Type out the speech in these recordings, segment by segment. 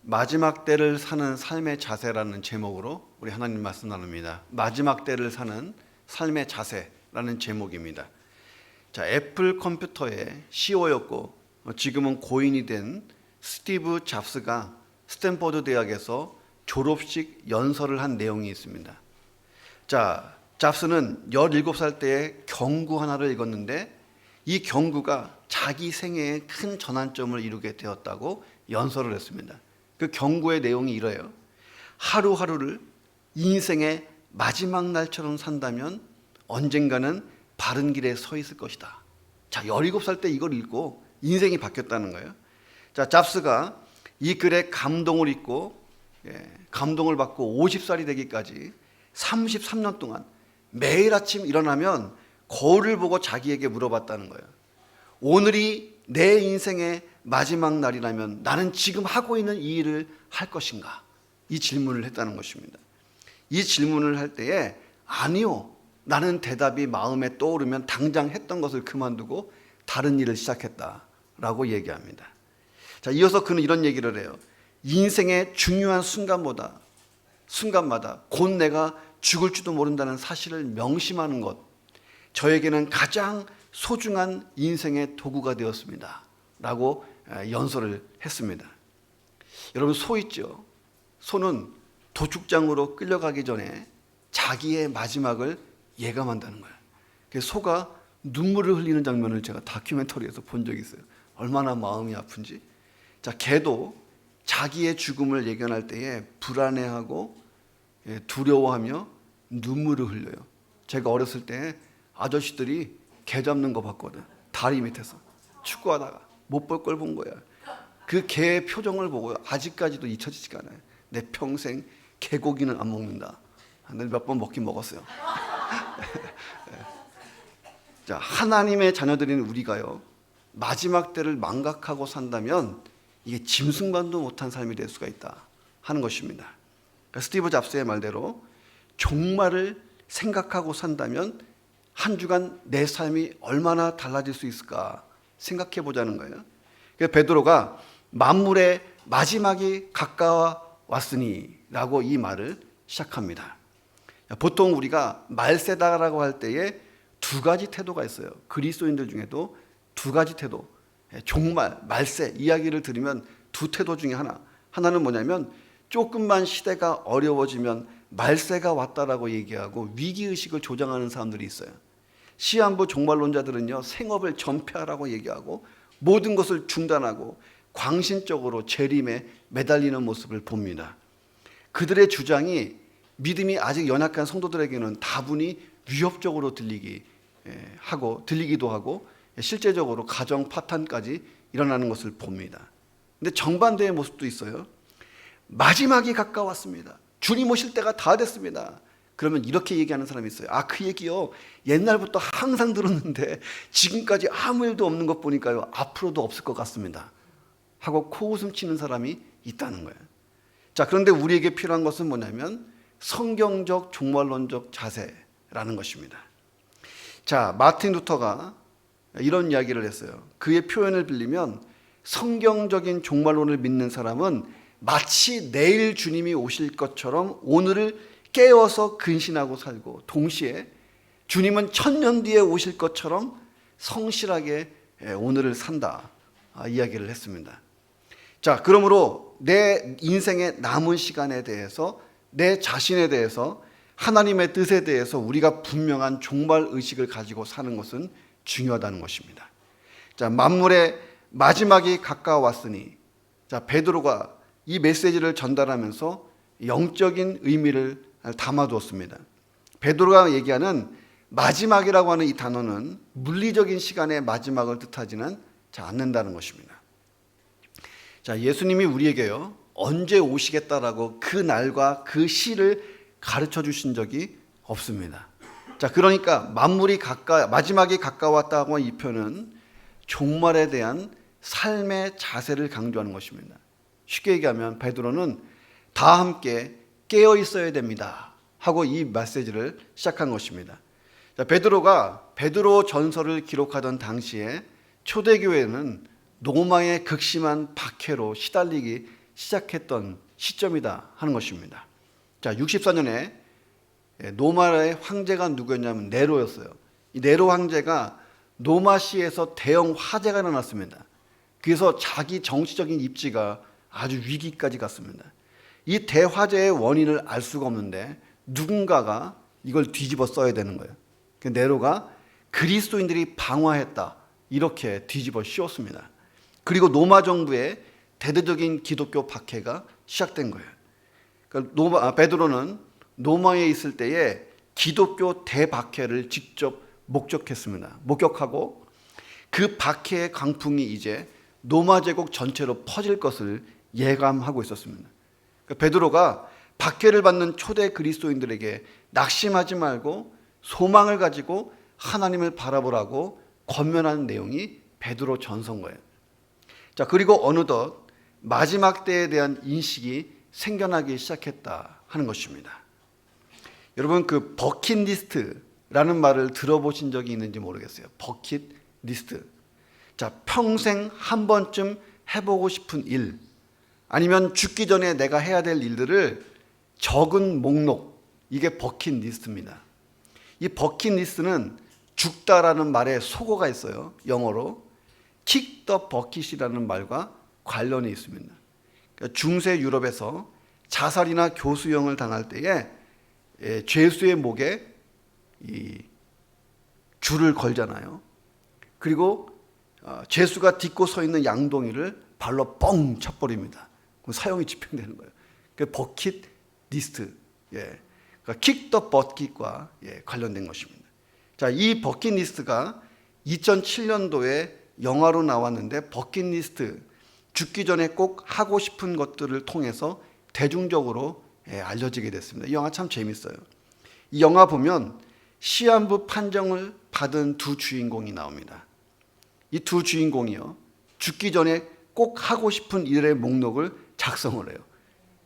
마지막 때를 사는 삶의 자세라는 제목으로 우리 하나님 말씀 나눕니다. 마지막 때를 사는 삶의 자세라는 제목입니다. 자, 애플 컴퓨터의 CEO였고 지금은 고인이 된 스티브 잡스가 스탠퍼드 대학에서 졸업식 연설을 한 내용이 있습니다. 자, 잡스는 17살 때에 경구 하나를 읽었는데 이 경구가 자기 생애에 큰 전환점을 이루게 되었다고 연설을 했습니다. 그 경구의 내용이 이래요. 하루하루를 인생의 마지막 날처럼 산다면 언젠가는 바른 길에 서 있을 것이다. 자, 17살 때 이걸 읽고 인생이 바뀌었다는 거예요. 자, 잡스가 이 글에 감동을 입고 감동을 받고 50살이 되기까지 33년 동안 매일 아침 일어나면 거울을 보고 자기에게 물어봤다는 거예요. 오늘이 내 인생의 마지막 날이라면 나는 지금 하고 있는 이 일을 할 것인가? 이 질문을 했다는 것입니다. 이 질문을 할 때에 아니요, 나는 대답이 마음에 떠오르면 당장 했던 것을 그만두고 다른 일을 시작했다라고 얘기합니다. 자, 이어서 그는 이런 얘기를 해요. 인생의 중요한 순간마다 곧 내가 죽을지도 모른다는 사실을 명심하는 것, 저에게는 가장 소중한 인생의 도구가 되었습니다 라고 연설을 했습니다. 여러분, 소 있죠? 소는 도축장으로 끌려가기 전에 자기의 마지막을 예감한다는 거예요. 그래서 소가 눈물을 흘리는 장면을 제가 다큐멘터리에서 본 적이 있어요. 얼마나 마음이 아픈지. 자, 개도 자기의 죽음을 예견할 때에 불안해하고 두려워하며 눈물을 흘려요. 제가 어렸을 때 아저씨들이 개 잡는 거 봤거든. 다리 밑에서 축구하다가 못 볼 걸 본 거야. 그 개의 표정을 보고 아직까지도 잊혀지지가 않아요. 내 평생 개고기는 안 먹는다. 근데 몇 번 먹긴 먹었어요. 자, 하나님의 자녀들인 우리가요, 마지막 때를 망각하고 산다면 이게 짐승만도 못한 삶이 될 수가 있다 하는 것입니다. 그러니까 스티브 잡스의 말대로 종말을 생각하고 산다면 한 주간 내 삶이 얼마나 달라질 수 있을까 생각해 보자는 거예요. 그래서 베드로가 만물의 마지막이 가까웠으니 라고 이 말을 시작합니다. 보통 우리가 말세다라고 할 때에 두 가지 태도가 있어요. 그리스도인들 중에도 두 가지 태도, 종말, 말세 이야기를 들으면 두 태도 중에 하나는 뭐냐면 조금만 시대가 어려워지면 말세가 왔다라고 얘기하고 위기의식을 조장하는 사람들이 있어요. 시한부 종말론자들은요, 생업을 전폐하라고 얘기하고 모든 것을 중단하고 광신적으로 재림에 매달리는 모습을 봅니다. 그들의 주장이 믿음이 아직 연약한 성도들에게는 다분히 위협적으로 들리기도 하고 실제적으로 가정 파탄까지 일어나는 것을 봅니다. 근데 정반대의 모습도 있어요. 마지막이 가까웠습니다. 주님 오실 때가 다 됐습니다. 그러면 이렇게 얘기하는 사람이 있어요. 아, 그 얘기요, 옛날부터 항상 들었는데 지금까지 아무 일도 없는 것 보니까요, 앞으로도 없을 것 같습니다 하고 코웃음 치는 사람이 있다는 거예요. 자, 그런데 우리에게 필요한 것은 뭐냐면 성경적 종말론적 자세라는 것입니다. 자, 마틴 루터가 이런 이야기를 했어요. 그의 표현을 빌리면 성경적인 종말론을 믿는 사람은 마치 내일 주님이 오실 것처럼 오늘을 깨어서 근신하고 살고, 동시에 주님은 1000년 뒤에 오실 것처럼 성실하게 오늘을 산다 이야기를 했습니다. 자, 그러므로 내 인생의 남은 시간에 대해서, 내 자신에 대해서, 하나님의 뜻에 대해서 우리가 분명한 종말 의식을 가지고 사는 것은 중요하다는 것입니다. 자, 만물의 마지막이 가까웠으니, 자, 베드로가 이 메시지를 전달하면서 영적인 의미를 담아두었습니다. 베드로가 얘기하는 마지막이라고 하는 이 단어는 물리적인 시간의 마지막을 뜻하지는 않는다는 것입니다. 자, 예수님이 우리에게요, 언제 오시겠다라고 그 날과 그 시를 가르쳐 주신 적이 없습니다. 자, 그러니까 마지막이 가까웠다고 이 표현은 종말에 대한 삶의 자세를 강조하는 것입니다. 쉽게 얘기하면 베드로는 다 함께 깨어 있어야 됩니다 하고 이 메시지를 시작한 것입니다. 자, 베드로가 베드로 전서를 기록하던 당시에 초대교회는 로마의 극심한 박해로 시달리기 시작했던 시점이다 하는 것입니다. 자, 64년에 노마의 황제가 누구였냐면 네로였어요. 이 네로 황제가 노마시에서 대형 화재가 일어났습니다. 그래서 자기 정치적인 입지가 아주 위기까지 갔습니다. 이 대화재의 원인을 알 수가 없는데 누군가가 이걸 뒤집어 써야 되는 거예요. 네로가 그리스도인들이 방화했다 이렇게 뒤집어 씌웠습니다. 그리고 노마 정부의 대대적인 기독교 박해가 시작된 거예요. 그러니까 베드로는 노마에 있을 때에 기독교 대박해를 직접 목격하고 그 박해의 강풍이 이제 노마 제국 전체로 퍼질 것을 예감하고 있었습니다. 그러니까 베드로가 박해를 받는 초대 그리스도인들에게 낙심하지 말고 소망을 가지고 하나님을 바라보라고 권면하는 내용이 베드로 전서인. 자, 그리고 어느덧 마지막 때에 대한 인식이 생겨나기 시작했다 하는 것입니다. 여러분, 그 버킷리스트라는 말을 들어보신 적이 있는지 모르겠어요. 버킷리스트. 자, 평생 한 번쯤 해보고 싶은 일, 아니면 죽기 전에 내가 해야 될 일들을 적은 목록, 이게 버킷리스트입니다. 이 버킷리스트는 죽다라는 말에 속어가 있어요. 영어로 kick the bucket이라는 말과 관련이 있습니다. 그러니까 중세 유럽에서 자살이나 교수형을 당할 때에 죄수의 목에 이 줄을 걸잖아요. 그리고 죄수가 딛고 서 있는 양동이를 발로 뻥 쳐버립니다. 그럼 사형이 집행되는 거예요. 그 버킷리스트, 그러니까 kick the bucket과 관련된 것입니다. 자, 이 버킷리스트가 2007년도에 영화로 나왔는데, 버킷리스트, 죽기 전에 꼭 하고 싶은 것들을 통해서 대중적으로 알려지게 됐습니다. 이 영화 참 재밌어요. 이 영화 보면 시한부 판정을 받은 두 주인공이 나옵니다. 이 두 주인공이요, 죽기 전에 꼭 하고 싶은 일의 목록을 작성을 해요.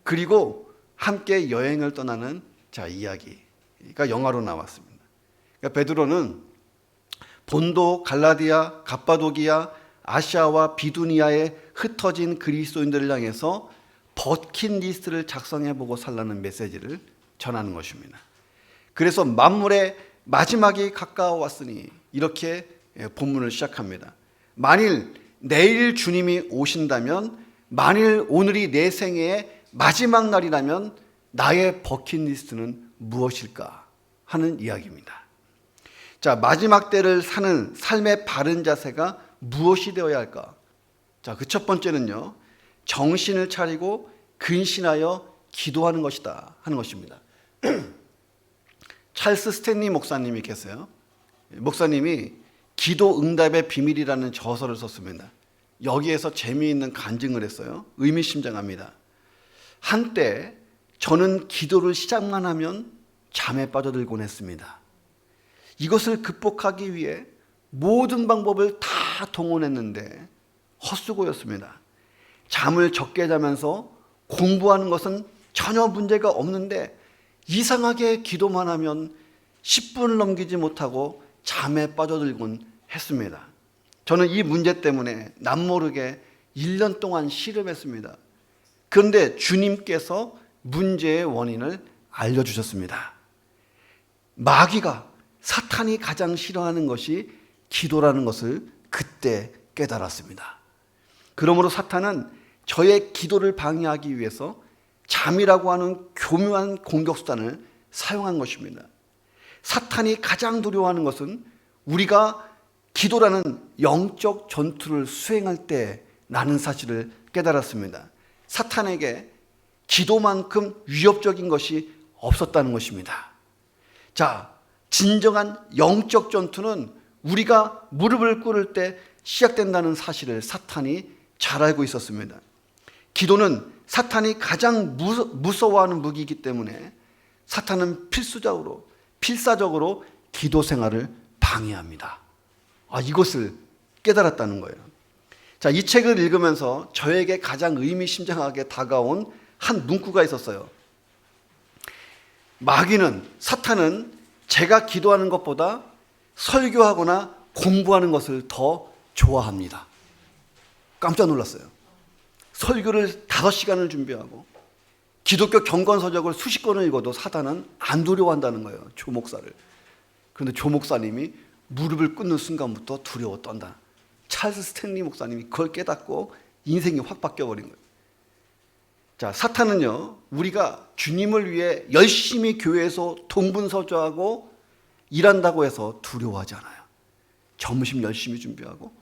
그리고 함께 여행을 떠나는 이야기가 영화로 나왔습니다. 그러니까 베드로는 본도, 갈라디아, 갑바도기아, 아시아와 비두니아에 흩어진 그리스도인들을 향해서 버킷리스트를 작성해보고 살라는 메시지를 전하는 것입니다. 그래서 만물의 마지막이 가까워왔으니 이렇게 본문을 시작합니다. 만일 내일 주님이 오신다면, 만일 오늘이 내 생애의 마지막 날이라면 나의 버킷리스트는 무엇일까 하는 이야기입니다. 자, 마지막 때를 사는 삶의 바른 자세가 무엇이 되어야 할까? 자, 그 첫 번째는요, 정신을 차리고 근신하여 기도하는 것이다 하는 것입니다. 찰스 스탠리 목사님이 계세요. 목사님이 기도 응답의 비밀이라는 저서를 썼습니다. 여기에서 재미있는 간증을 했어요. 의미심장합니다. 한때 저는 기도를 시작만 하면 잠에 빠져들곤 했습니다. 이것을 극복하기 위해 모든 방법을 다 동원했는데 헛수고였습니다. 잠을 적게 자면서 공부하는 것은 전혀 문제가 없는데 이상하게 기도만 하면 10분을 넘기지 못하고 잠에 빠져들곤 했습니다. 저는 이 문제 때문에 남모르게 1년 동안 씨름했습니다. 그런데 주님께서 문제의 원인을 알려주셨습니다. 마귀가, 사탄이 가장 싫어하는 것이 기도라는 것을 그때 깨달았습니다. 그러므로 사탄은 저의 기도를 방해하기 위해서 잠이라고 하는 교묘한 공격수단을 사용한 것입니다. 사탄이 가장 두려워하는 것은 우리가 기도라는 영적 전투를 수행할 때라는 사실을 깨달았습니다. 사탄에게 기도만큼 위협적인 것이 없었다는 것입니다. 자, 진정한 영적 전투는 우리가 무릎을 꿇을 때 시작된다는 사실을 사탄이 잘 알고 있었습니다. 기도는 사탄이 가장 무서워하는 무기이기 때문에 사탄은 필사적으로 기도 생활을 방해합니다. 이것을 깨달았다는 거예요. 자, 이 책을 읽으면서 저에게 가장 의미심장하게 다가온 한 문구가 있었어요. 사탄은 제가 기도하는 것보다 설교하거나 공부하는 것을 더 좋아합니다. 깜짝 놀랐어요. 설교를 5시간을 준비하고 기독교 경건서적을 수십 권을 읽어도 사단은 안 두려워한다는 거예요. 조 목사를. 그런데 조 목사님이 무릎을 꿇는 순간부터 두려워 떤다. 찰스 스탠리 목사님이 그걸 깨닫고 인생이 확 바뀌어버린 거예요. 자, 사탄은요, 우리가 주님을 위해 열심히 교회에서 동분서주하고 일한다고 해서 두려워하지 않아요. 점심 열심히 준비하고,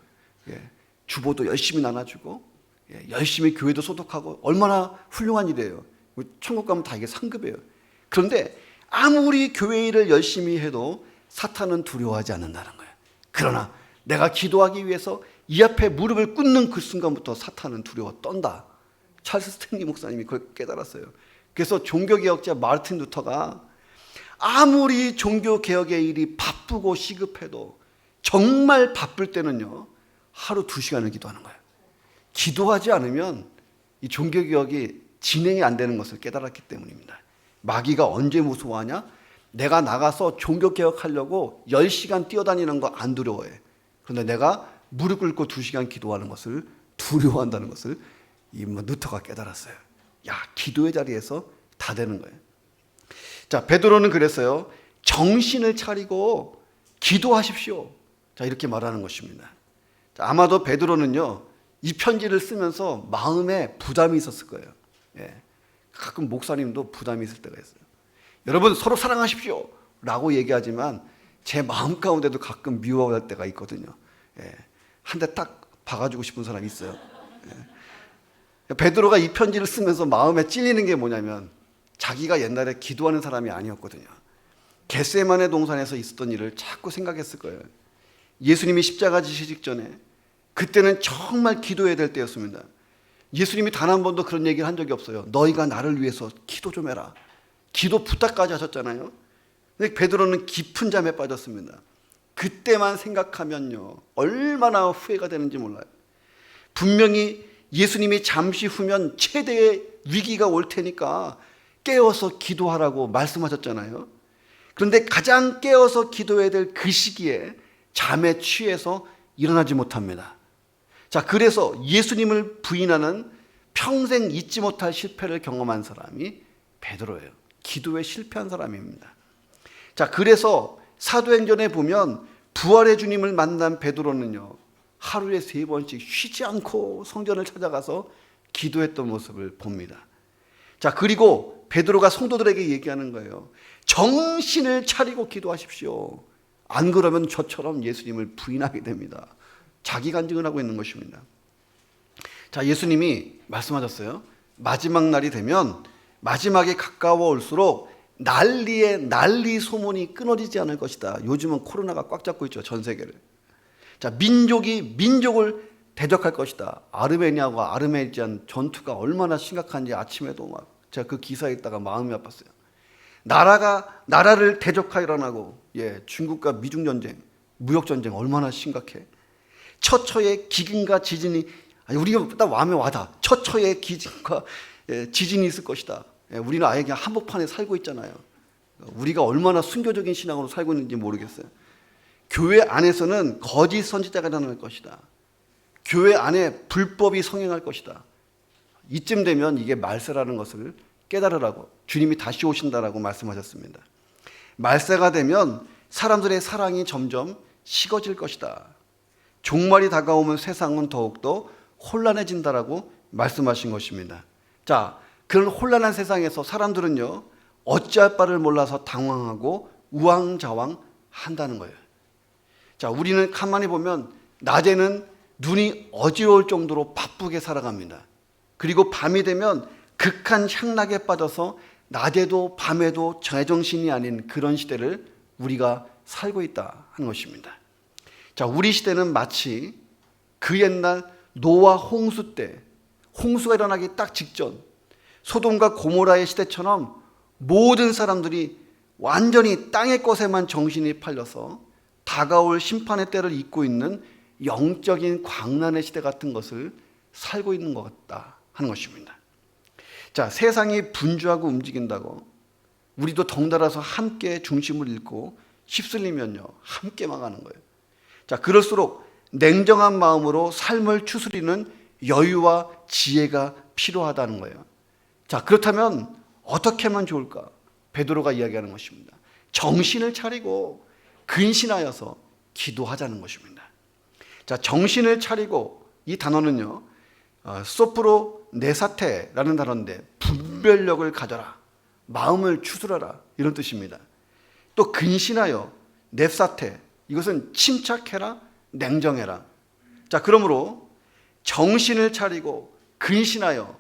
주보도 열심히 나눠주고, 열심히 교회도 소독하고, 얼마나 훌륭한 일이에요. 천국 가면 다 이게 상급이에요. 그런데 아무리 교회 일을 열심히 해도 사탄은 두려워하지 않는다는 거예요. 그러나 내가 기도하기 위해서 이 앞에 무릎을 꿇는 그 순간부터 사탄은 두려워 떤다. 찰스 스탠리 목사님이 그걸 깨달았어요. 그래서 종교개혁자 마르틴 루터가 아무리 종교개혁의 일이 바쁘고 시급해도 정말 바쁠 때는요, 하루 2시간을 기도하는 거예요. 기도하지 않으면 이 종교개혁이 진행이 안 되는 것을 깨달았기 때문입니다. 마귀가 언제 무서워하냐? 내가 나가서 종교개혁하려고 10시간 뛰어다니는 거 안 두려워해. 그런데 내가 무릎 꿇고 2시간 기도하는 것을 두려워한다는 것을 이 루터가 깨달았어요. 야, 기도의 자리에서 다 되는 거예요. 자, 베드로는 그랬어요. 정신을 차리고 기도하십시오. 자, 이렇게 말하는 것입니다. 자, 아마도 베드로는요, 이 편지를 쓰면서 마음에 부담이 있었을 거예요. 가끔 목사님도 부담이 있을 때가 있어요. 여러분 서로 사랑하십시오 라고 얘기하지만 제 마음 가운데도 가끔 미워할 때가 있거든요. 한 대 딱 박아주고 싶은 사람이 있어요. 베드로가 이 편지를 쓰면서 마음에 찔리는 게 뭐냐면 자기가 옛날에 기도하는 사람이 아니었거든요. 겟세마네 동산에서 있었던 일을 자꾸 생각했을 거예요. 예수님이 십자가 지시기 직전에 그때는 정말 기도해야 될 때였습니다. 예수님이 단 한 번도 그런 얘기를 한 적이 없어요. 너희가 나를 위해서 기도 좀 해라. 기도 부탁까지 하셨잖아요. 근데 베드로는 깊은 잠에 빠졌습니다. 그때만 생각하면요, 얼마나 후회가 되는지 몰라요. 분명히 예수님이 잠시 후면 최대의 위기가 올 테니까 깨어서 기도하라고 말씀하셨잖아요. 그런데 가장 깨어서 기도해야 될 그 시기에 잠에 취해서 일어나지 못합니다. 자, 그래서 예수님을 부인하는 평생 잊지 못할 실패를 경험한 사람이 베드로예요. 기도에 실패한 사람입니다. 자, 그래서 사도행전에 보면 부활의 주님을 만난 베드로는요, 하루에 3번씩 쉬지 않고 성전을 찾아가서 기도했던 모습을 봅니다. 자, 그리고 베드로가 성도들에게 얘기하는 거예요. 정신을 차리고 기도하십시오. 안 그러면 저처럼 예수님을 부인하게 됩니다. 자기 간증을 하고 있는 것입니다. 자, 예수님이 말씀하셨어요. 마지막 날이 되면 마지막에 가까워 올수록 난리 소문이 끊어지지 않을 것이다. 요즘은 코로나가 꽉 잡고 있죠, 전 세계를. 자, 민족이 민족을 대적할 것이다. 아르메니아와 아르메니안 전투가 얼마나 심각한지 아침에도 막 제가 그 기사 읽다가 마음이 아팠어요. 나라가 나라를 대적하여 일어나고, 중국과 미중 전쟁, 무역 전쟁 얼마나 심각해. 처처의 기근과 지진이, 우리가 딱 와면 와다. 처처의 기근과 지진이 있을 것이다. 우리는 아예 그냥 한복판에 살고 있잖아요. 우리가 얼마나 순교적인 신앙으로 살고 있는지 모르겠어요. 교회 안에서는 거짓 선지자가 일어날 것이다. 교회 안에 불법이 성행할 것이다. 이쯤 되면 이게 말세라는 것을 깨달으라고 주님이 다시 오신다라고 말씀하셨습니다. 말세가 되면 사람들의 사랑이 점점 식어질 것이다. 종말이 다가오면 세상은 더욱더 혼란해진다라고 말씀하신 것입니다. 자, 그런 혼란한 세상에서 사람들은요, 어찌할 바를 몰라서 당황하고 우왕좌왕 한다는 거예요. 자, 우리는 가만히 보면 낮에는 눈이 어지러울 정도로 바쁘게 살아갑니다. 그리고 밤이 되면 극한 향락에 빠져서 낮에도 밤에도 제정신이 아닌 그런 시대를 우리가 살고 있다 하는 것입니다. 자, 우리 시대는 마치 그 옛날 노아 홍수 때, 홍수가 일어나기 딱 직전 소돔과 고모라의 시대처럼 모든 사람들이 완전히 땅의 것에만 정신이 팔려서 다가올 심판의 때를 잊고 있는 영적인 광란의 시대 같은 것을 살고 있는 것 같다 하는 것입니다. 자, 세상이 분주하고 움직인다고 우리도 덩달아서 함께 중심을 잃고 휩쓸리면요, 함께 망하는 거예요. 자, 그럴수록 냉정한 마음으로 삶을 추스리는 여유와 지혜가 필요하다는 거예요. 자, 그렇다면 어떻게 하면 좋을까? 베드로가 이야기하는 것입니다. 정신을 차리고 근신하여서 기도하자는 것입니다. 자, 정신을 차리고, 이 단어는요, 소프로 네사테라는 단어인데 분별력을 가져라, 마음을 추스러라, 이런 뜻입니다. 또 근신하여, 넵사테, 이것은 침착해라, 냉정해라. 자, 그러므로 정신을 차리고 근신하여,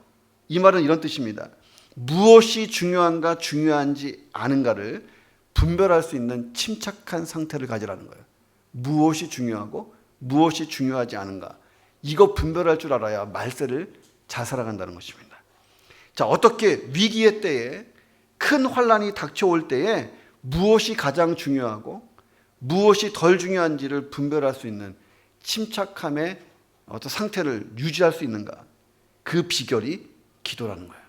이 말은 이런 뜻입니다. 무엇이 중요한가 중요한지 아는가를 분별할 수 있는 침착한 상태를 가지라는 거예요. 무엇이 중요하고 무엇이 중요하지 않은가, 이거 분별할 줄 알아야 말세를 잘 살아간다는 것입니다. 자, 어떻게 위기의 때에, 큰 환난이 닥쳐올 때에 무엇이 가장 중요하고 무엇이 덜 중요한지를 분별할 수 있는 침착함의 어떤 상태를 유지할 수 있는가, 그 비결이 기도라는 거예요.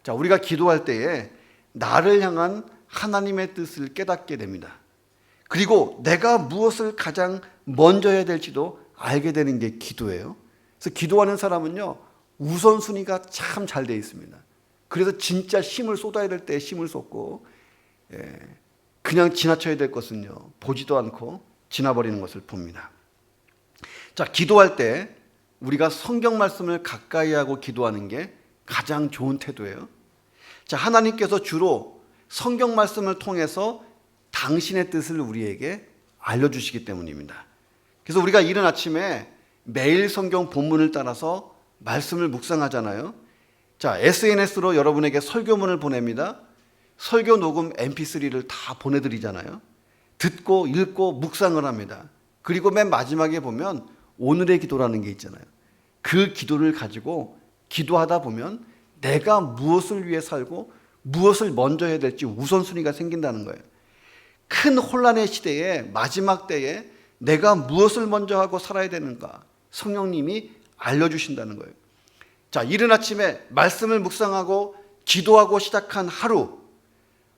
자, 우리가 기도할 때에 나를 향한 하나님의 뜻을 깨닫게 됩니다. 그리고 내가 무엇을 가장 먼저 해야 될지도 알게 되는 게 기도예요. 그래서 기도하는 사람은요, 우선순위가 참 잘 되어 있습니다. 그래서 진짜 힘을 쏟아야 될 때 힘을 쏟고, 그냥 지나쳐야 될 것은요, 보지도 않고 지나버리는 것을 봅니다. 자, 기도할 때 우리가 성경 말씀을 가까이 하고 기도하는 게 가장 좋은 태도예요. 자, 하나님께서 주로 성경 말씀을 통해서 당신의 뜻을 우리에게 알려주시기 때문입니다. 그래서 우리가 이른 아침에 매일 성경 본문을 따라서 말씀을 묵상하잖아요. 자, SNS로 여러분에게 설교문을 보냅니다. 설교 녹음 mp3를 다 보내드리잖아요. 듣고 읽고 묵상을 합니다. 그리고 맨 마지막에 보면 오늘의 기도라는 게 있잖아요. 그 기도를 가지고 기도하다 보면 내가 무엇을 위해 살고 무엇을 먼저 해야 될지 우선순위가 생긴다는 거예요. 큰 혼란의 시대에, 마지막 때에 내가 무엇을 먼저 하고 살아야 되는가, 성령님이 알려주신다는 거예요. 자, 이른 아침에 말씀을 묵상하고 기도하고 시작한 하루,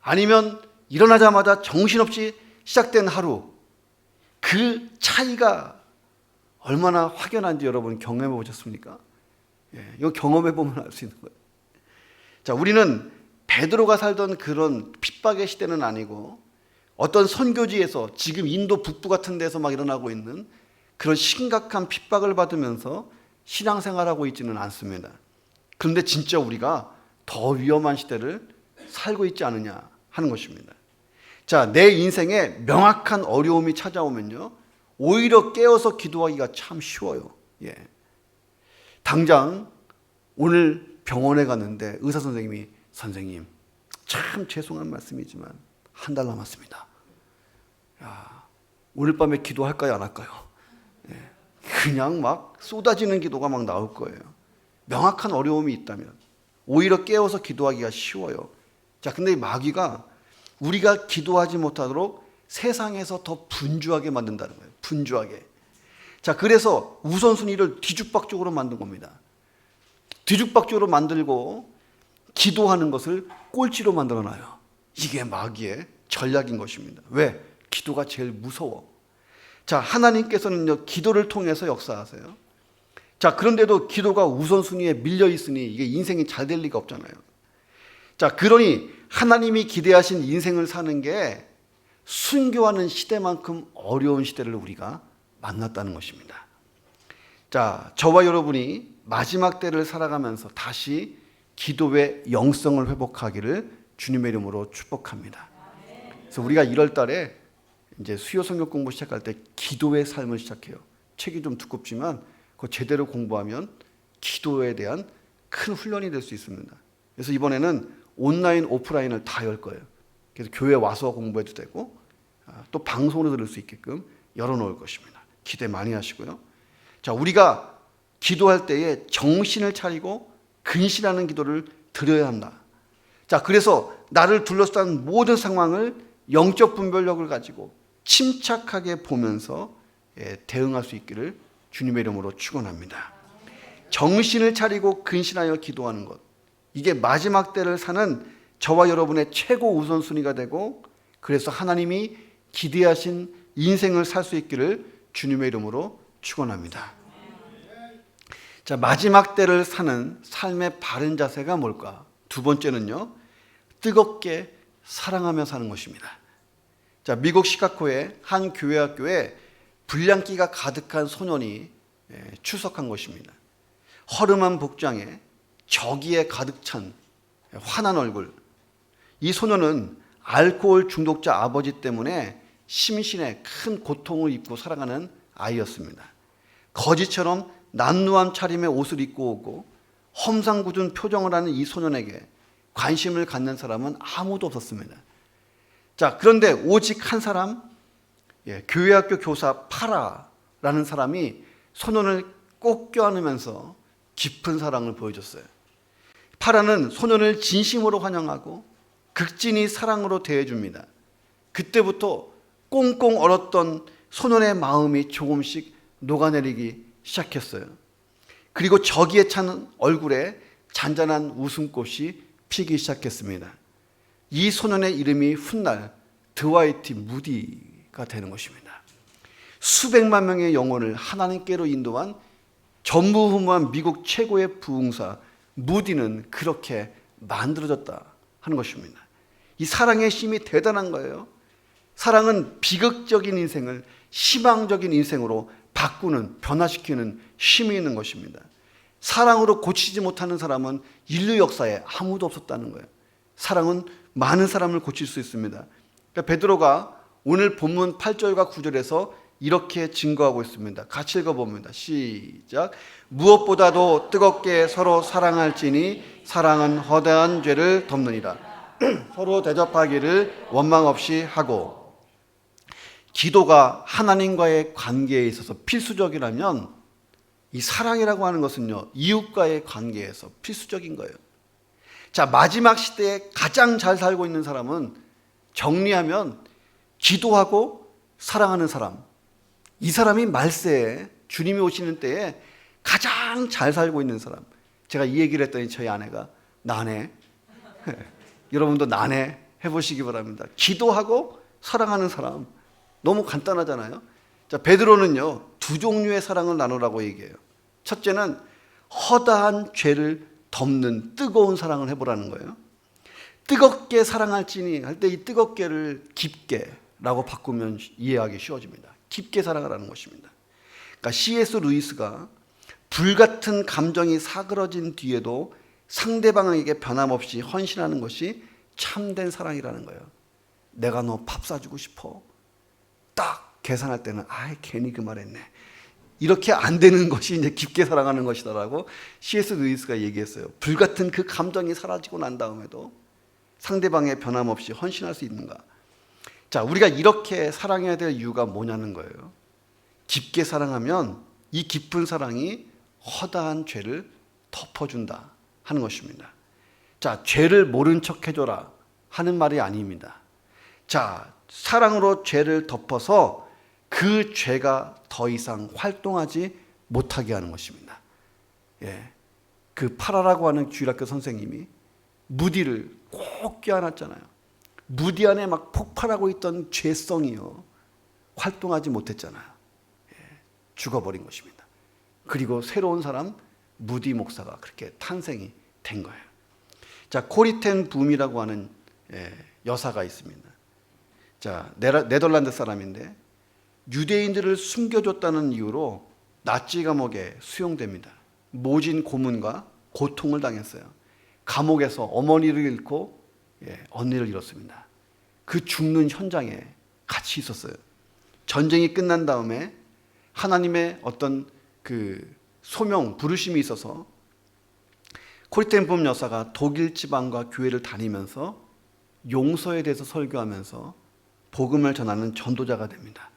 아니면 일어나자마자 정신없이 시작된 하루, 그 차이가 얼마나 확연한지 여러분 경험해 보셨습니까? 이거 경험해 보면 알 수 있는 거예요. 자, 우리는 베드로가 살던 그런 핍박의 시대는 아니고, 어떤 선교지에서 지금 인도 북부 같은 데서 막 일어나고 있는 그런 심각한 핍박을 받으면서 신앙생활하고 있지는 않습니다. 그런데 진짜 우리가 더 위험한 시대를 살고 있지 않느냐 하는 것입니다. 자, 내 인생에 명확한 어려움이 찾아오면요, 오히려 깨어서 기도하기가 참 쉬워요. 당장 오늘 병원에 갔는데 의사 선생님이, 선생님 참 죄송한 말씀이지만 한 달 남았습니다. 야, 오늘 밤에 기도할까요, 안 할까요? 그냥 막 쏟아지는 기도가 막 나올 거예요. 명확한 어려움이 있다면 오히려 깨어서 기도하기가 쉬워요. 자, 근데 이 마귀가 우리가 기도하지 못하도록 세상에서 더 분주하게 만든다는 거예요. 분주하게. 자, 그래서 우선순위를 뒤죽박죽으로 만든 겁니다. 뒤죽박죽으로 만들고 기도하는 것을 꼴찌로 만들어놔요. 이게 마귀의 전략인 것입니다. 왜? 기도가 제일 무서워. 자, 하나님께서는요, 기도를 통해서 역사하세요. 자, 그런데도 기도가 우선순위에 밀려 있으니 이게 인생이 잘 될 리가 없잖아요. 자, 그러니 하나님이 기대하신 인생을 사는 게 순교하는 시대만큼 어려운 시대를 우리가 만났다는 것입니다. 자, 저와 여러분이 마지막 때를 살아가면서 다시 기도의 영성을 회복하기를 주님의 이름으로 축복합니다. 그래서 우리가 1월 달에 이제 수요 성경 공부 시작할 때 기도의 삶을 시작해요. 책이 좀 두껍지만 그거 제대로 공부하면 기도에 대한 큰 훈련이 될 수 있습니다. 그래서 이번에는 온라인, 오프라인을 다 열 거예요. 그래서 교회 와서 공부해도 되고 또 방송으로 들을 수 있게끔 열어놓을 것입니다. 기대 많이 하시고요. 자, 우리가 기도할 때에 정신을 차리고 근신하는 기도를 드려야 한다. 자, 그래서 나를 둘러싼 모든 상황을 영적 분별력을 가지고 침착하게 보면서 대응할 수 있기를 주님의 이름으로 축원합니다. 정신을 차리고 근신하여 기도하는 것, 이게 마지막 때를 사는 저와 여러분의 최고 우선순위가 되고, 그래서 하나님이 기대하신 인생을 살 수 있기를 주님의 이름으로 축원합니다. 자, 마지막 때를 사는 삶의 바른 자세가 뭘까? 두 번째는요, 뜨겁게 사랑하며 사는 것입니다. 자, 미국 시카고의 한 교회 학교에 불량기가 가득한 소년이 출석한 것입니다. 허름한 복장에 저기에 가득 찬 환한 얼굴. 이 소년은 알코올 중독자 아버지 때문에 심신에 큰 고통을 입고 살아가는 아이였습니다. 거지처럼 난루한 차림의 옷을 입고 오고 험상궂은 표정을 하는 이 소년에게 관심을 갖는 사람은 아무도 없었습니다. 자, 그런데 오직 한 사람, 교회학교 교사 파라라는 사람이 소년을 꼭 껴안으면서 깊은 사랑을 보여줬어요. 파라는 소년을 진심으로 환영하고 극진히 사랑으로 대해줍니다. 그때부터 꽁꽁 얼었던 소년의 마음이 조금씩 녹아내리기 시작했어요. 그리고 저기에 찬 얼굴에 잔잔한 웃음꽃이 피기 시작했습니다. 이 소년의 이름이 훗날 드와이트 무디가 되는 것입니다. 수백만 명의 영혼을 하나님께로 인도한 전무후무한 미국 최고의 부흥사 무디는 그렇게 만들어졌다 하는 것입니다. 이 사랑의 힘이 대단한 거예요. 사랑은 비극적인 인생을 희망적인 인생으로 바꾸는, 변화시키는 힘이 있는 것입니다. 사랑으로 고치지 못하는 사람은 인류 역사에 아무도 없었다는 거예요. 사랑은 많은 사람을 고칠 수 있습니다. 그러니까 베드로가 오늘 본문 8절과 9절에서 이렇게 증거하고 있습니다. 같이 읽어봅니다. 시작. 무엇보다도 뜨겁게 서로 사랑할지니 사랑은 허다한 죄를 덮느니라. 서로 대접하기를 원망 없이 하고. 기도가 하나님과의 관계에 있어서 필수적이라면 이 사랑이라고 하는 것은요, 이웃과의 관계에서 필수적인 거예요. 자, 마지막 시대에 가장 잘 살고 있는 사람은 정리하면 기도하고 사랑하는 사람. 이 사람이 말세에 주님이 오시는 때에 가장 잘 살고 있는 사람. 제가 이 얘기를 했더니 저희 아내가 난해. 여러분도 난해 해보시기 바랍니다. 기도하고 사랑하는 사람. 너무 간단하잖아요. 자, 베드로는요, 두 종류의 사랑을 나누라고 얘기해요. 첫째는 허다한 죄를 덮는 뜨거운 사랑을 해보라는 거예요. 뜨겁게 사랑할지니 할 때 이 뜨겁게를 깊게라고 바꾸면 이해하기 쉬워집니다. 깊게 사랑하라는 것입니다. 그러니까 C.S. 루이스가 불같은 감정이 사그러진 뒤에도 상대방에게 변함없이 헌신하는 것이 참된 사랑이라는 거예요. 내가 너 밥 사주고 싶어. 딱 계산할 때는 괜히 그 말했네. 이렇게 안 되는 것이 이제 깊게 사랑하는 것이다라고 C.S. 루이스가 얘기했어요. 불같은 그 감정이 사라지고 난 다음에도 상대방의 변함없이 헌신할 수 있는가? 자, 우리가 이렇게 사랑해야 될 이유가 뭐냐는 거예요. 깊게 사랑하면 이 깊은 사랑이 허다한 죄를 덮어준다 하는 것입니다. 자, 죄를 모른 척 해줘라 하는 말이 아닙니다. 자, 사랑으로 죄를 덮어서 그 죄가 더 이상 활동하지 못하게 하는 것입니다. 그 파라라고 하는 주일학교 선생님이 무디를 꼭 껴안았잖아요. 무디 안에 막 폭발하고 있던 죄성이요, 활동하지 못했잖아요. 죽어버린 것입니다. 그리고 새로운 사람 무디 목사가 그렇게 탄생이 된 거예요. 자, 코리텐 붐이라고 하는 여사가 있습니다. 자, 네덜란드 사람인데 유대인들을 숨겨줬다는 이유로 나치 감옥에 수용됩니다. 모진 고문과 고통을 당했어요. 감옥에서 어머니를 잃고 언니를 잃었습니다. 그 죽는 현장에 같이 있었어요. 전쟁이 끝난 다음에 하나님의 어떤 그 소명, 부르심이 있어서 코리텐붐 여사가 독일 지방과 교회를 다니면서 용서에 대해서 설교하면서 복음을 전하는 전도자가 됩니다.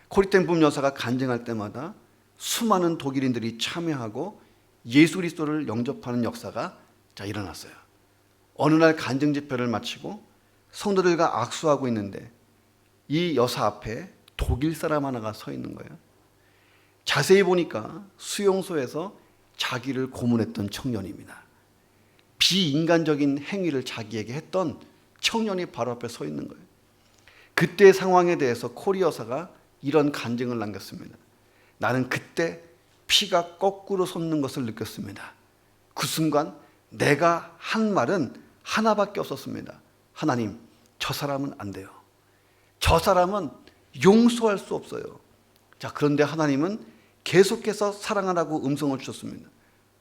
코리텐붐 여사가 간증할 때마다 수많은 독일인들이 참여하고 예수 그리스도를 영접하는 역사가 일어났어요. 어느 날 간증 집회를 마치고 성도들과 악수하고 있는데 이 여사 앞에 독일 사람 하나가 서 있는 거예요. 자세히 보니까 수용소에서 자기를 고문했던 청년입니다. 비인간적인 행위를 자기에게 했던 청년이 바로 앞에 서 있는 거예요. 그때의 상황에 대해서 코리 여사가 이런 간증을 남겼습니다. 나는 그때 피가 거꾸로 솟는 것을 느꼈습니다. 그 순간 내가 한 말은 하나밖에 없었습니다. 하나님, 저 사람은 안 돼요. 저 사람은 용서할 수 없어요. 자, 그런데 하나님은 계속해서 사랑하라고 음성을 주셨습니다.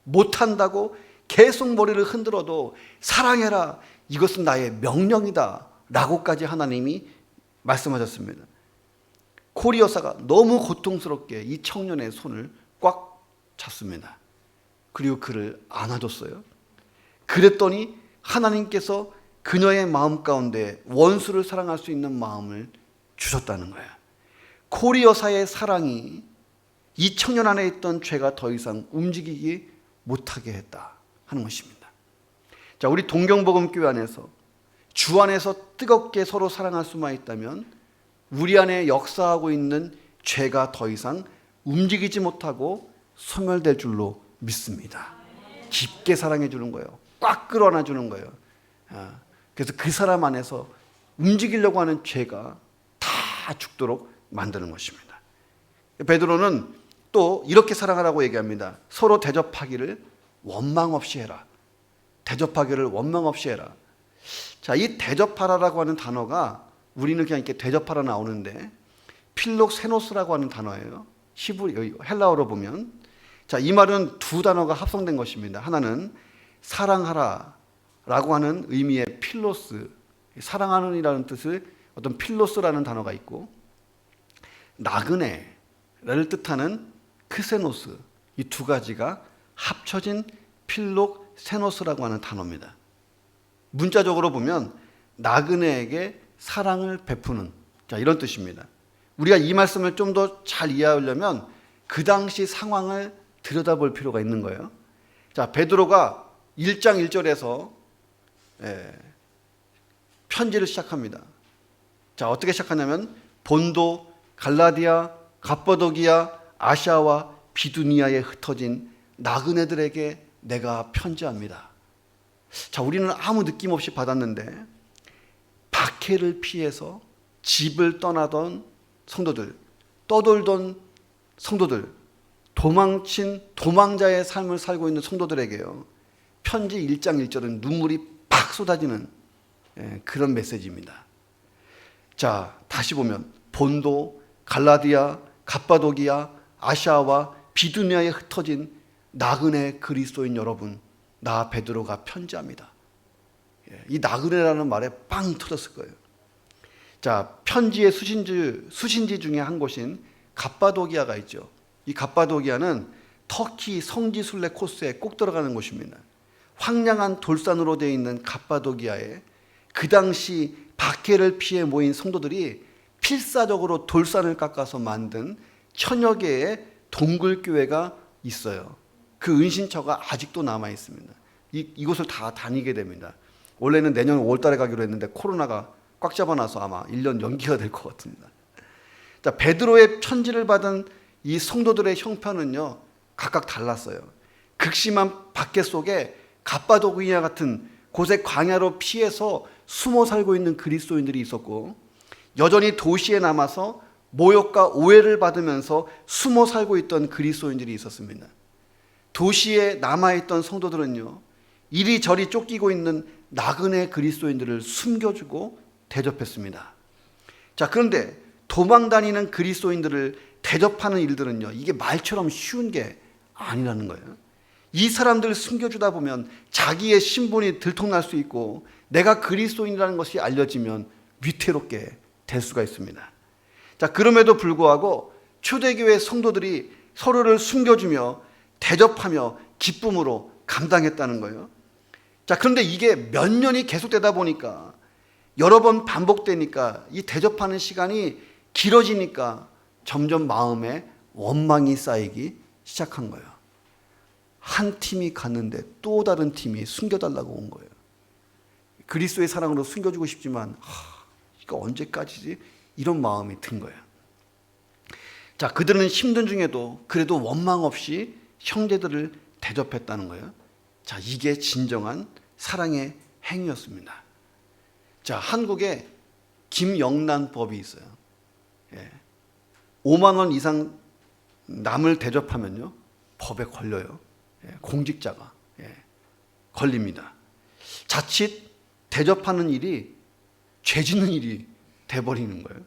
못한다고 계속 머리를 흔들어도 사랑해라, 이것은 나의 명령이다 라고까지 하나님이 말씀하셨습니다. 코리 여사가 너무 고통스럽게 이 청년의 손을 꽉 잡습니다. 그리고 그를 안아줬어요. 그랬더니 하나님께서 그녀의 마음 가운데 원수를 사랑할 수 있는 마음을 주셨다는 거예요. 코리 여사의 사랑이 이 청년 안에 있던 죄가 더 이상 움직이지 못하게 했다 하는 것입니다. 자, 우리 동경복음교회 안에서 주 안에서 뜨겁게 서로 사랑할 수만 있다면 우리 안에 역사하고 있는 죄가 더 이상 움직이지 못하고 소멸될 줄로 믿습니다. 깊게 사랑해 주는 거예요. 꽉 끌어안아 주는 거예요. 그래서 그 사람 안에서 움직이려고 하는 죄가 다 죽도록 만드는 것입니다. 베드로는 또 이렇게 사랑하라고 얘기합니다. 서로 대접하기를 원망 없이 해라. 대접하기를 원망 없이 해라. 자, 이 대접하라라고 하는 단어가 우리는 그냥 이렇게 대접하라 나오는데 필록세노스라고 하는 단어예요. 헬라어로 보면. 자, 이 말은 두 단어가 합성된 것입니다. 하나는 사랑하라 라고 하는 의미의 필로스, 사랑하는 이라는 뜻의 어떤 필로스라는 단어가 있고, 나그네를 뜻하는 크세노스, 이 두 가지가 합쳐진 필록세노스라고 하는 단어입니다. 문자적으로 보면 나그네에게 사랑을 베푸는, 자, 이런 뜻입니다. 우리가 이 말씀을 좀 더 잘 이해하려면 그 당시 상황을 들여다볼 필요가 있는 거예요. 자, 베드로가 1장 1절에서 편지를 시작합니다. 자, 어떻게 시작하냐면 본도, 갈라디아, 갑바도기아, 아시아와 비두니아에 흩어진 나그네들에게 내가 편지합니다. 자, 우리는 아무 느낌 없이 받았는데 박해를 피해서 집을 떠나던 성도들, 떠돌던 성도들, 도망친 도망자의 삶을 살고 있는 성도들에게요, 편지 1장 1절은 눈물이 팍 쏟아지는 그런 메시지입니다. 자, 다시 보면 본도, 갈라디아, 갑바도기아, 아시아와 비두니아에 흩어진 나그네 그리스도인 여러분, 나 베드로가 편지합니다. 이 나그네라는 말에 빵 터졌을 거예요. 자, 편지의 수신지 중에 한 곳인 갑바도기아가 있죠. 이 갑바도기아는 터키 성지 순례 코스에 꼭 들어가는 곳입니다. 황량한 돌산으로 되어 있는 갑바도기아에 그 당시 박해를 피해 모인 성도들이 필사적으로 돌산을 깎아서 만든 천여 개의 동굴교회가 있어요. 그 은신처가 아직도 남아 있습니다. 이곳을 다 다니게 됩니다. 원래는 내년 5월 달에 가기로 했는데 코로나가 꽉 잡아놔서 아마 1년 연기가 될 것 같습니다. 자, 베드로의 편지를 받은 이 성도들의 형편은요, 각각 달랐어요. 극심한 박해 속에 갑바도기아 같은 곳의 광야로 피해서 숨어 살고 있는 그리스도인들이 있었고, 여전히 도시에 남아서 모욕과 오해를 받으면서 숨어 살고 있던 그리스도인들이 있었습니다. 도시에 남아있던 성도들은요, 이리저리 쫓기고 있는 나그네 그리스도인들을 숨겨주고 대접했습니다. 자, 그런데 도망다니는 그리스도인들을 대접하는 일들은요, 이게 말처럼 쉬운 게 아니라는 거예요. 이 사람들을 숨겨주다 보면 자기의 신분이 들통날 수 있고 내가 그리스도인이라는 것이 알려지면 위태롭게 될 수가 있습니다. 자, 그럼에도 불구하고 초대교회 성도들이 서로를 숨겨주며 대접하며 기쁨으로 감당했다는 거예요. 자, 그런데 이게 몇 년이 계속되다 보니까, 여러 번 반복되니까, 이 대접하는 시간이 길어지니까 점점 마음에 원망이 쌓이기 시작한 거예요. 한 팀이 갔는데 또 다른 팀이 숨겨달라고 온 거예요. 그리스도의 사랑으로 숨겨주고 싶지만 이거 언제까지지? 이런 마음이 든 거예요. 자, 그들은 힘든 중에도 그래도 원망 없이 형제들을 대접했다는 거예요. 자, 이게 진정한 사랑의 행위였습니다. 자, 한국에 김영란법이 있어요. 5만 원 이상 남을 대접하면요, 법에 걸려요. 공직자가 걸립니다. 자칫 대접하는 일이 죄 짓는 일이 돼버리는 거예요.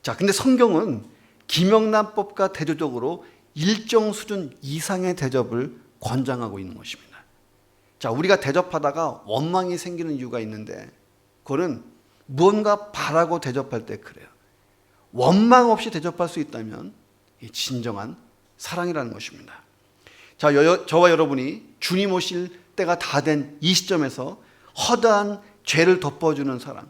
자, 근데 성경은 김영란법과 대조적으로 일정 수준 이상의 대접을 권장하고 있는 것입니다. 자, 우리가 대접하다가 원망이 생기는 이유가 있는데 그거는 무언가 바라고 대접할 때 그래요. 원망 없이 대접할 수 있다면 이 진정한 사랑이라는 것입니다. 자, 저와 여러분이 주님 오실 때가 다 된 이 시점에서 허다한 죄를 덮어주는 사랑,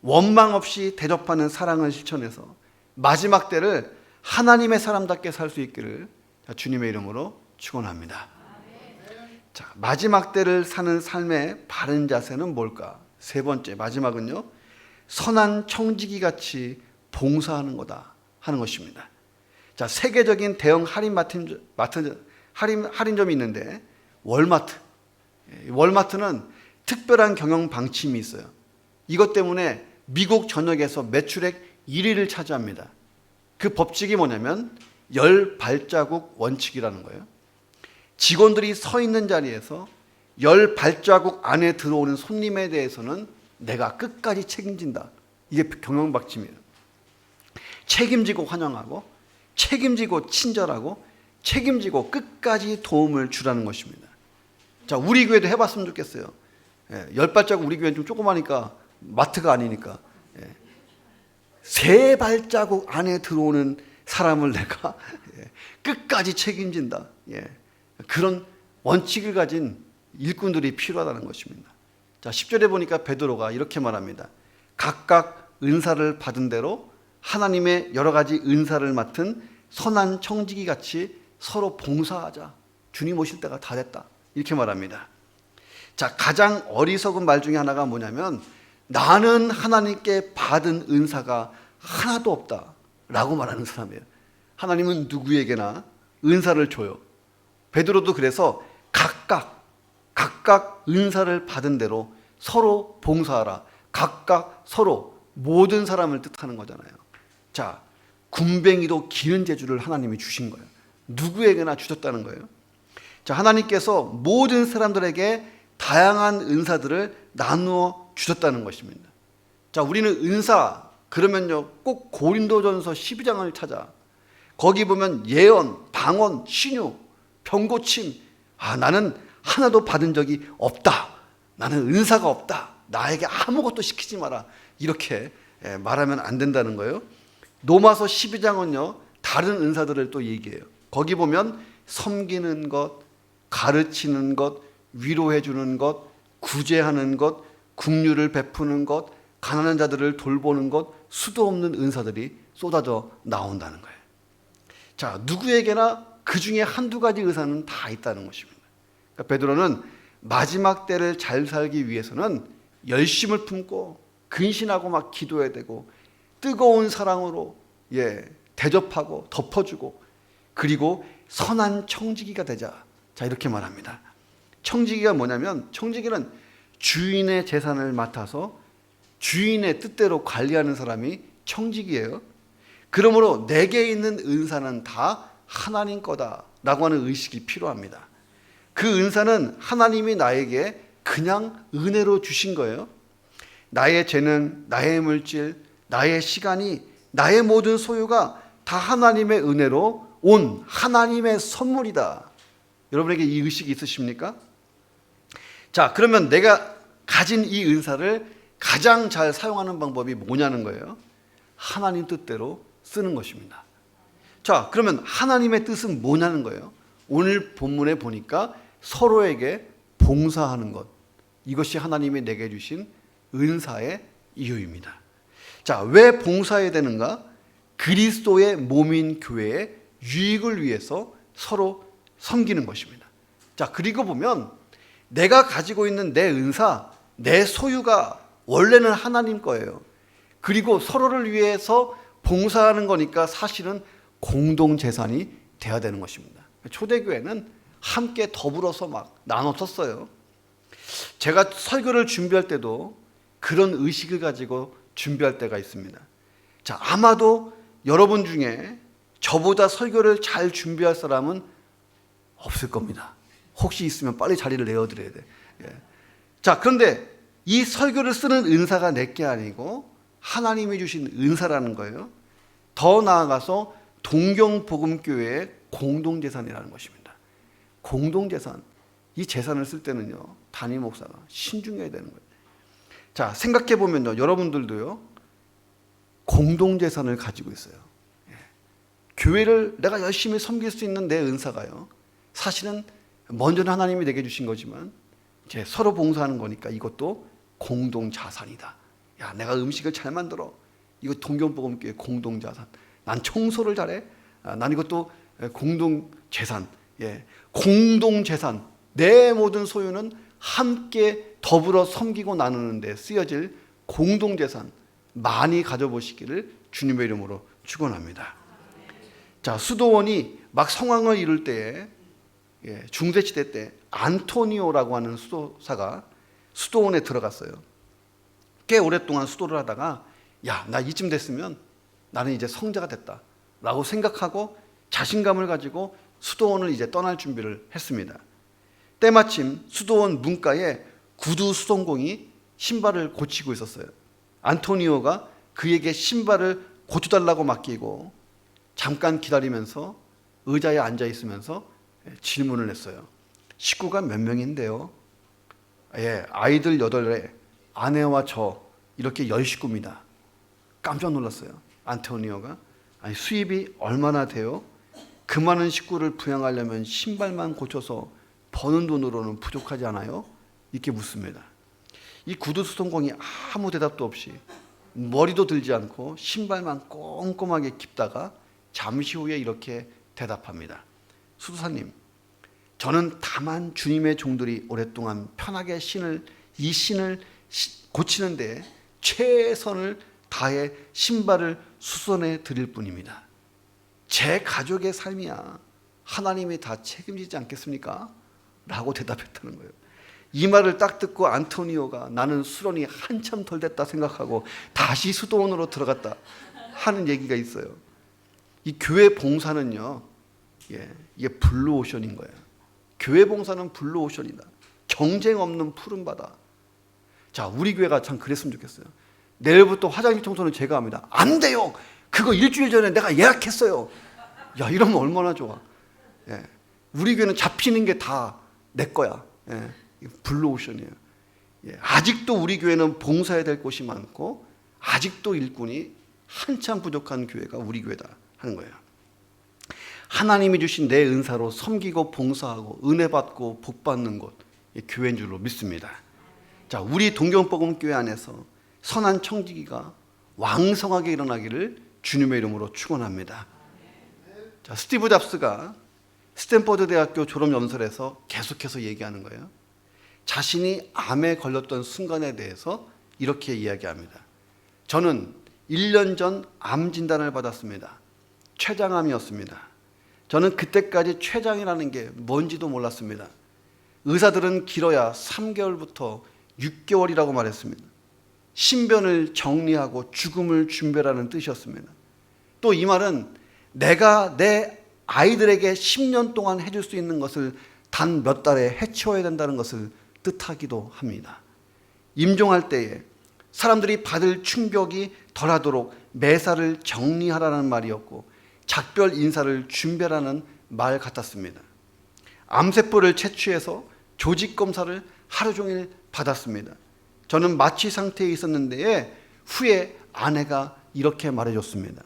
원망 없이 대접하는 사랑을 실천해서 마지막 때를 하나님의 사람답게 살 수 있기를 주님의 이름으로 축원합니다. 자, 마지막 때를 사는 삶의 바른 자세는 뭘까? 세 번째, 마지막은요, 선한 청지기 봉사하는 거다 하는 것입니다. 자, 세계적인 대형 할인점이 있는데 월마트는 특별한 경영 방침이 있어요. 이것 때문에 미국 전역에서 매출액 1위를 차지합니다. 그 법칙이 뭐냐면 10발자국 원칙이라는 거예요. 직원들이 서 있는 자리에서 10발자국 안에 들어오는 손님에 대해서는 내가 끝까지 책임진다. 이게 경영 방침이에요. 책임지고 환영하고, 책임지고 친절하고, 책임지고 끝까지 도움을 주라는 것입니다. 자, 우리 교회도 해봤으면 좋겠어요. 10발자국, 우리 교회는 좀 조그마니까 마트가 아니니까 3발자국 안에 들어오는 사람을 내가 끝까지 책임진다. 그런 원칙을 가진 일꾼들이 필요하다는 것입니다. 자, 10절에 보니까 베드로가 이렇게 말합니다. 각각 은사를 받은 대로 하나님의 여러 가지 은사를 맡은 선한 청지기 같이 서로 봉사하자. 주님 오실 때가 다 됐다. 이렇게 말합니다. 자, 가장 어리석은 말 중에 하나가 뭐냐면 나는 하나님께 받은 은사가 하나도 없다 라고 말하는 사람이에요. 하나님은 누구에게나 은사를 줘요. 베드로도 그래서 각각 은사를 받은 대로 서로 봉사하라. 각각 서로 모든 사람을 뜻하는 거잖아요. 자, 군뱅이도 기는 재주를 하나님이 주신 거예요. 누구에게나 주셨다는 거예요. 자, 하나님께서 모든 사람들에게 다양한 은사들을 나누어 주셨다는 것입니다. 자, 우리는 은사 그러면요 꼭 고린도전서 12장을 찾아. 거기 보면 예언, 방언, 신유, 병고침. 나는 하나도 받은 적이 없다. 나는 은사가 없다. 나에게 아무것도 시키지 마라. 이렇게 말하면 안 된다는 거예요. 로마서 12장은요 다른 은사들을 또 얘기해요. 거기 보면 섬기는 것, 가르치는 것, 위로해 주는 것, 구제하는 것, 긍휼을 베푸는 것, 가난한 자들을 돌보는 것, 수도 없는 은사들이 쏟아져 나온다는 거예요. 자, 누구에게나 그 중에 한두 가지 은사는 다 있다는 것입니다. 그러니까 베드로는 마지막 때를 잘 살기 위해서는 열심을 품고 근신하고 막 기도해야 되고 뜨거운 사랑으로 대접하고 덮어주고 그리고 선한 청지기가 되자. 자, 이렇게 말합니다. 청지기가 뭐냐면 청지기는 주인의 재산을 맡아서 주인의 뜻대로 관리하는 사람이 청지기예요. 그러므로 내게 있는 은사는 다 하나님 거다라고 하는 의식이 필요합니다. 그 은사는 하나님이 나에게 그냥 은혜로 주신 거예요. 나의 재능, 나의 물질, 나의 시간이, 나의 모든 소유가 다 하나님의 은혜로 온 하나님의 선물이다. 여러분에게 이 의식이 있으십니까? 자, 그러면 내가 가진 이 은사를 가장 잘 사용하는 방법이 뭐냐는 거예요. 하나님 뜻대로 쓰는 것입니다. 자, 그러면 하나님의 뜻은 뭐냐는 거예요. 오늘 본문에 보니까 서로에게 봉사하는 것. 이것이 하나님이 내게 주신 은사의 이유입니다. 자, 왜 봉사해야 되는가? 그리스도의 몸인 교회의 유익을 위해서 서로 섬기는 것입니다. 자, 그리고 보면 내가 가지고 있는 내 은사, 내 소유가 원래는 하나님 거예요. 그리고 서로를 위해서 봉사하는 거니까 사실은 공동재산이 돼야 되는 것입니다. 초대교회는 함께 더불어서 막 나눠 썼어요. 제가 설교를 준비할 때도 그런 의식을 가지고 준비할 때가 있습니다. 자, 아마도 여러분 중에 저보다 설교를 잘 준비할 사람은 없을 겁니다. 혹시 있으면 빨리 자리를 내어드려야 돼. 예. 자, 그런데 이 설교를 쓰는 은사가 내게 아니고 하나님이 주신 은사라는 거예요. 더 나아가서 동경복음교회의 공동재산이라는 것입니다. 공동재산. 이 재산을 쓸 때는요, 담임 목사가 신중해야 되는 거예요. 자, 생각해 보면요, 여러분들도요, 공동재산을 가지고 있어요. 예. 교회를 내가 열심히 섬길 수 있는 내 은사가요, 사실은 먼저는 하나님이 내게 주신 거지만 이제 서로 봉사하는 거니까 이것도 공동자산이다. 야, 내가 음식을 잘 만들어. 이거 동경복음교회 공동자산. 난 청소를 잘해. 난 이것도 공동재산. 예. 공동재산. 내 모든 소유는 함께 더불어 섬기고 나누는 데 쓰여질 공동재산 많이 가져보시기를 주님의 이름으로 축원합니다. 자, 수도원이 막 성황을 이룰 때에, 중세시대 때 안토니오라고 하는 수도사가 수도원에 들어갔어요. 꽤 오랫동안 수도를 하다가 야, 나 이쯤 됐으면 나는 이제 성자가 됐다 라고 생각하고 자신감을 가지고 수도원을 이제 떠날 준비를 했습니다. 때마침 수도원 문가에 구두 수동공이 신발을 고치고 있었어요. 안토니오가 그에게 신발을 고쳐달라고 맡기고 잠깐 기다리면서 의자에 앉아 있으면서 질문을 했어요. 식구가 몇 명인데요? 예, 아이들 8에 아내와 저 이렇게 10식구입니다. 깜짝 놀랐어요. 안토니오가. 아니, 수입이 얼마나 돼요? 그 많은 식구를 부양하려면 신발만 고쳐서 버는 돈으로는 부족하지 않아요? 이렇게 묻습니다. 이 구두 수동공이 아무 대답도 없이 머리도 들지 않고 신발만 꼼꼼하게 깁다가 잠시 후에 이렇게 대답합니다. 수도사님, 저는 다만 주님의 종들이 오랫동안 편하게 이 신을 고치는데 최선을 다해 신발을 수선해 드릴 뿐입니다. 제 가족의 삶이야 하나님이 다 책임지지 않겠습니까? 라고 대답했다는 거예요. 이 말을 딱 듣고 안토니오가 나는 수련이 한참 덜 됐다 생각하고 다시 수도원으로 들어갔다 하는 얘기가 있어요. 이 교회 봉사는요, 이게 블루오션인 거예요. 교회 봉사는 블루오션이다. 경쟁 없는 푸른 바다. 자, 우리 교회가 참 그랬으면 좋겠어요. 내일부터 화장실 청소는 제가 합니다. 안 돼요. 그거 일주일 전에 내가 예약했어요. 야, 이러면 얼마나 좋아. 예. 우리 교회는 잡히는 게 다 내 거야. 예. 블루오션이에요. 예. 아직도 우리 교회는 봉사해야 될 곳이 많고 아직도 일꾼이 한참 부족한 교회가 우리 교회다 하는 거예요. 하나님이 주신 내 은사로 섬기고 봉사하고 은혜 받고 복 받는 곳, 교회인 줄로 믿습니다. 자, 우리 동경복음교회 안에서 선한 청지기가 왕성하게 일어나기를 주님의 이름으로 축원합니다. 자, 스티브 잡스가 스탠퍼드 대학교 졸업 연설에서 계속해서 얘기하는 거예요. 자신이 암에 걸렸던 순간에 대해서 이렇게 이야기합니다. 저는 1년 전 암 진단을 받았습니다. 췌장암이었습니다. 저는 그때까지 췌장이라는 게 뭔지도 몰랐습니다. 의사들은 길어야 3개월부터 6개월이라고 말했습니다. 신변을 정리하고 죽음을 준비하라는 뜻이었습니다. 또 이 말은 내가 내 아이들에게 10년 동안 해줄 수 있는 것을 단 몇 달에 해치워야 된다는 것을 뜻하기도 합니다. 임종할 때에 사람들이 받을 충격이 덜하도록 매사를 정리하라는 말이었고 작별 인사를 준비하라는 말 같았습니다. 암세포를 채취해서 조직 검사를 하루 종일 받았습니다. 저는 마취 상태에 있었는데 후에 아내가 이렇게 말해줬습니다.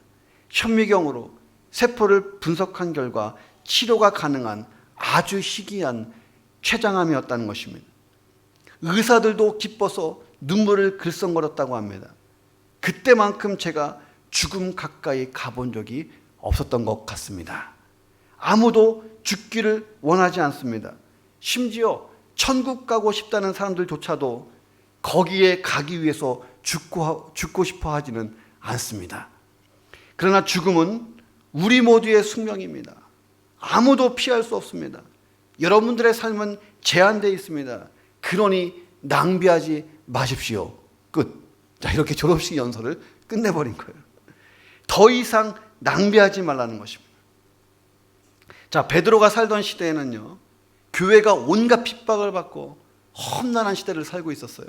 현미경으로 세포를 분석한 결과 치료가 가능한 아주 희귀한 췌장암이었다는 것입니다. 의사들도 기뻐서 눈물을 글썽거렸다고 합니다. 그때만큼 제가 죽음 가까이 가본 적이 없었던 것 같습니다. 아무도 죽기를 원하지 않습니다. 심지어 천국 가고 싶다는 사람들조차도 거기에 가기 위해서 죽고 싶어 하지는 않습니다. 그러나 죽음은 우리 모두의 숙명입니다. 아무도 피할 수 없습니다. 여러분들의 삶은 제한되어 있습니다. 그러니 낭비하지 마십시오. 끝. 자, 이렇게 졸업식 연설을 끝내버린 거예요. 더 이상 낭비하지 말라는 것입니다. 자, 베드로가 살던 시대에는요, 교회가 온갖 핍박을 받고 험난한 시대를 살고 있었어요.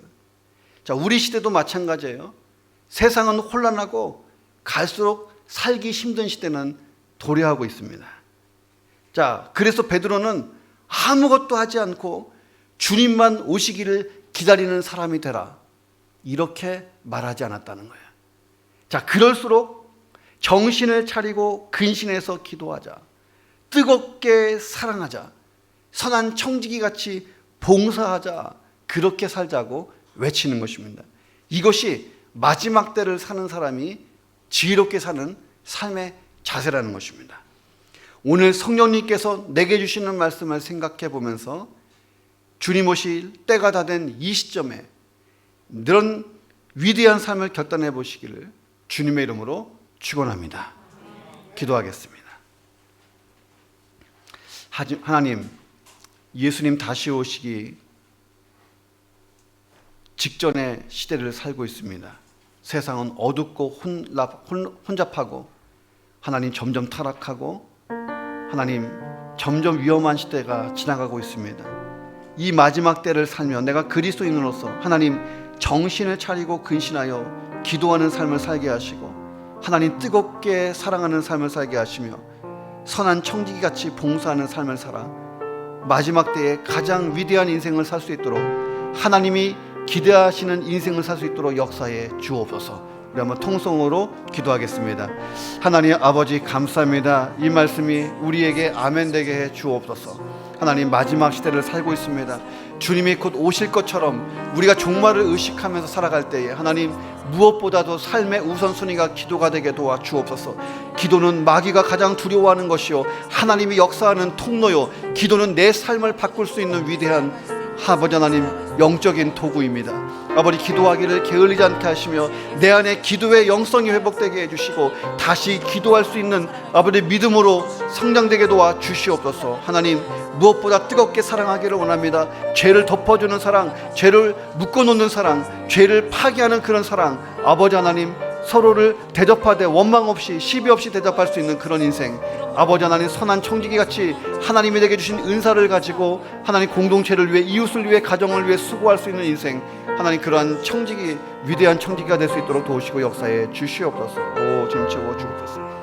자, 우리 시대도 마찬가지예요. 세상은 혼란하고 갈수록 살기 힘든 시대는 도래하고 있습니다. 자, 그래서 베드로는 아무것도 하지 않고 주님만 오시기를 기다리는 사람이 되라, 이렇게 말하지 않았다는 거예요. 자, 그럴수록 정신을 차리고 근신해서 기도하자, 뜨겁게 사랑하자, 선한 청지기 같이 봉사하자, 그렇게 살자고 외치는 것입니다. 이것이 마지막 때를 사는 사람이 지혜롭게 사는 삶의 자세라는 것입니다. 오늘 성령님께서 내게 주시는 말씀을 생각해 보면서 주님 오실 때가 다 된 이 시점에 이런 위대한 삶을 결단해 보시기를 주님의 이름으로 축원합니다. 기도하겠습니다. 하나님, 예수님 다시 오시기 직전의 시대를 살고 있습니다. 세상은 어둡고 혼잡하고 하나님 점점 타락하고 하나님 점점 위험한 시대가 지나가고 있습니다. 이 마지막 때를 살며 내가 그리스도인으로서 하나님 정신을 차리고 근신하여 기도하는 삶을 살게 하시고 하나님 뜨겁게 사랑하는 삶을 살게 하시며 선한 청지기같이 봉사하는 삶을 살아 마지막 때에 가장 위대한 인생을 살 수 있도록 하나님이 기대하시는 인생을 살 수 있도록 역사해 주옵소서. 우리 한번 통성으로 기도하겠습니다. 하나님 아버지, 감사합니다. 이 말씀이 우리에게 아멘 되게 해 주옵소서. 하나님, 마지막 시대를 살고 있습니다. 주님이 곧 오실 것처럼 우리가 종말을 의식하면서 살아갈 때에 하나님 무엇보다도 삶의 우선순위가 기도가 되게 도와 주옵소서. 기도는 마귀가 가장 두려워하는 것이요 하나님이 역사하는 통로요, 기도는 내 삶을 바꿀 수 있는 위대한 아버지 하나님 영적인 도구입니다. 아버지, 기도하기를 게을리지 않게 하시며 내 안에 기도의 영성이 회복되게 해주시고 다시 기도할 수 있는 아버지 믿음으로 성장되게 도와 주시옵소서. 하나님, 무엇보다 뜨겁게 사랑하기를 원합니다. 죄를 덮어주는 사랑, 죄를 묶어놓는 사랑, 죄를 파괴하는 그런 사랑, 아버지 하나님 서로를 대접하되 원망 없이 시비 없이 대접할 수 있는 그런 인생, 아버지 하나님 선한 청지기같이 하나님이 내게 주신 은사를 가지고 하나님 공동체를 위해, 이웃을 위해, 가정을 위해 수고할 수 있는 인생, 하나님 그러한 청지기, 위대한 청지기가 될 수 있도록 도우시고 역사에 주시옵소서. 오, 짐 채워 주옵소서.